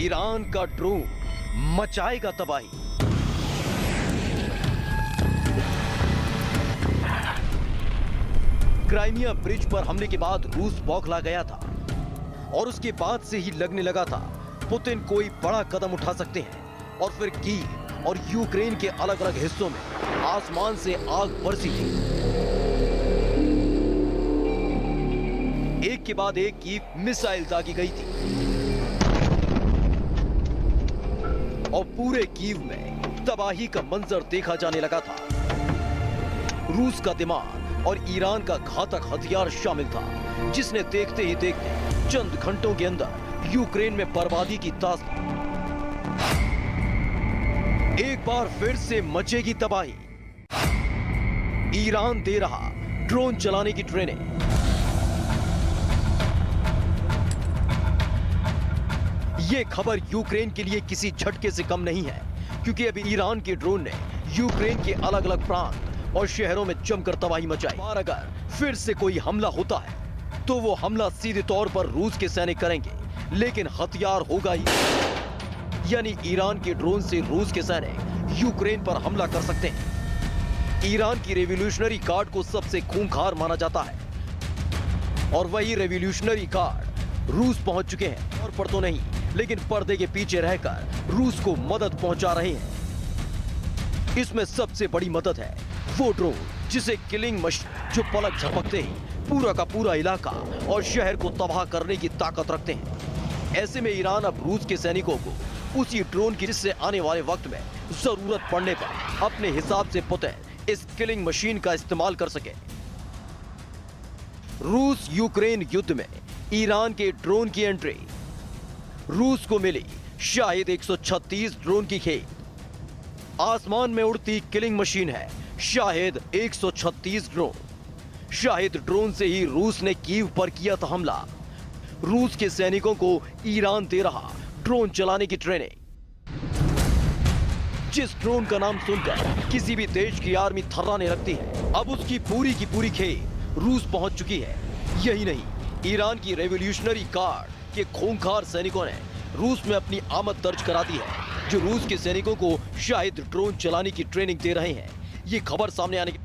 Iran का drone मचाएगा तबाही। Crimea bridge पर हमले के बाद रूस बौखला गया था और उसके बाद से ही लगने लगा था पुतिन कोई बड़ा कदम उठा सकते हैं। और फिर कीव और यूक्रेन के अलग अलग हिस्सों में आसमान से आग बरसी थी। एक के बाद एक कीव मिसाइल दागी गई थी और पूरे कीव में तबाही का मंजर देखा जाने लगा था। रूस का दिमाग और ईरान का घातक हथियार शामिल था, जिसने देखते ही देखते चंद घंटों के अंदर यूक्रेन में बर्बादी की दास्तान। एक बार फिर से मचेगी तबाही। ईरान दे रहा ड्रोन चलाने की ट्रेनिंग। यह खबर यूक्रेन के लिए किसी झटके से कम नहीं है, क्योंकि अभी ईरान के ड्रोन ने यूक्रेन के अलग अलग प्रांत और शहरों में जमकर तबाही मचाई। और अगर फिर से कोई हमला होता है तो वो हमला सीधे तौर पर रूस के सैनिक करेंगे, लेकिन हथियार होगा ही। यानी ईरान के ड्रोन से रूस के सैनिक यूक्रेन पर हमला कर सकते हैं। ईरान की रेवोल्यूशनरी गार्ड को सबसे खूंखार माना जाता है और वही रेवोल्यूशनरी गार्ड रूस पहुंच चुके हैं। और पर तो नहीं, लेकिन पर्दे के पीछे रहकर रूस को मदद पहुंचा रहे हैं। इसमें सबसे बड़ी मदद है वो ड्रोन जिसे किलिंग मशीन, जो पलक झपकते ही पूरा का पूरा इलाका और शहर को तबाह करने की ताकत रखते हैं। ऐसे में ईरान अब रूस के सैनिकों को उसी ड्रोन की, जिससे आने वाले वक्त में जरूरत पड़ने पर अपने हिसाब से पुतिन इस किलिंग मशीन का इस्तेमाल कर सके। रूस यूक्रेन युद्ध में ईरान के ड्रोन की एंट्री। रूस को मिली शाहिद 136 ड्रोन की खेप। आसमान में उड़ती किलिंग मशीन है शाहिद 136 ड्रोन। शाहिद ड्रोन से ही रूस ने कीव पर किया था हमला। रूस के सैनिकों को ईरान दे रहा ड्रोन चलाने की ट्रेनिंग। जिस ड्रोन का नाम सुनकर किसी भी देश की आर्मी थर्राने लगती है, अब उसकी पूरी की पूरी खेप रूस पहुंच चुकी है। यही नहीं, ईरान की रेवोल्यूशनरी गार्ड के खूंखार सैनिकों ने रूस में अपनी आमद दर्ज करा दी है, जो रूस के सैनिकों को शाहिद ड्रोन चलाने की ट्रेनिंग दे रहे हैं। ये खबर सामने आने के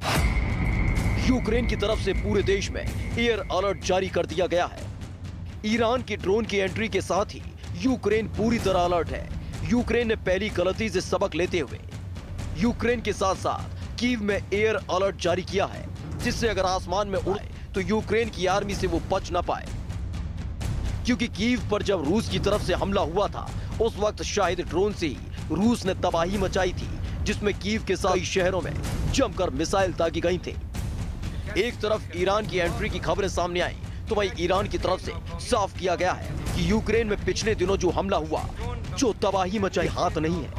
यूक्रेन की तरफ से पूरे देश में एयर अलर्ट जारी कर दिया गया है। ईरान की ड्रोन की एंट्री के साथ ही यूक्रेन पूरी तरह अलर्ट है। यूक्रेन ने पहली गलती से सबक लेते हुए यूक्रेन के साथ साथ कीव में एयर अलर्ट जारी किया है, जिससे अगर आसमान में उड़े तो यूक्रेन की आर्मी से वो बच ना पाए। क्योंकि कीव पर जब रूस की तरफ से हमला हुआ था, उस वक्त शाहिद ड्रोन से ही रूस ने तबाही मचाई थी, जिसमें कीव के साथ शहरों में जमकर मिसाइल दागी गई थी। एक तरफ ईरान की एंट्री की खबरें सामने आई, तो वहीं ईरान की तरफ से साफ किया गया है कि यूक्रेन में पिछले दिनों जो हमला हुआ, जो तबाही मचाई, हाथ नहीं है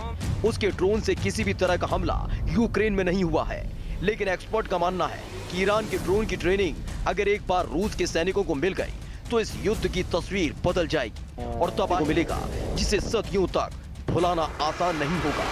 उसके ड्रोन से किसी भी तरह का हमला यूक्रेन में नहीं हुआ है। लेकिन एक्सपर्ट का मानना है कि ईरान के ड्रोन की ट्रेनिंग अगर एक बार रूस के सैनिकों को मिल गई तो इस युद्ध की तस्वीर बदल जाएगी और तबाही मिलेगा, जिसे सदियों तक भुलाना आसान नहीं होगा।